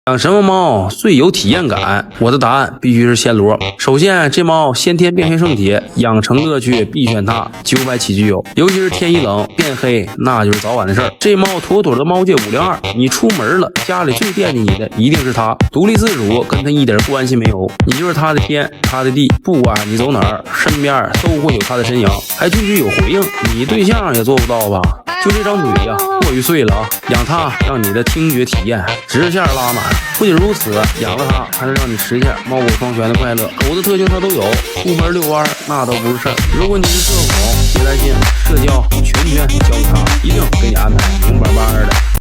养什么猫最有体验感？我的答案必须是暹罗。首先，这猫先天便携圣体，养成乐趣必选它，900起就有。尤其是天一冷变黑，那就是早晚的事儿。这猫妥妥的猫界502，你出门了，家里最惦记你的一定是它，独立自主，跟它一点关系没有。你就是它的天，它的地，不管你走哪儿，身边都会有它的身影，还句句有回应。你对象也做不到吧？就这张嘴呀，过于碎了啊！养它让你的听觉体验直线拉满。不仅如此，养了它还能让你实现猫狗双全的快乐。狗的特性它都有，出门遛弯那都不是事儿。如果你是社恐，别担心，社交全权交给它，一定给你安排明白白的。